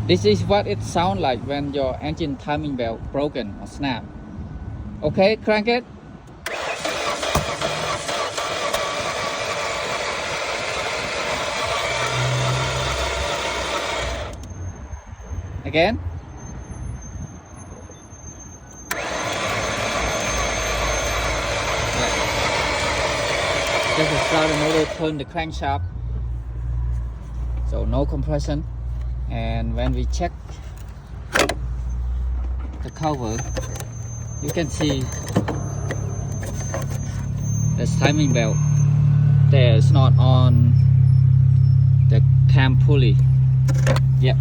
This is what it sounds like when your engine timing belt broken or snap. Okay, crank it. Again. Just start the motor, turn the crankshaft. So no compression. And when we check the cover, you can see this timing belt there is not on the cam pulley. Yep.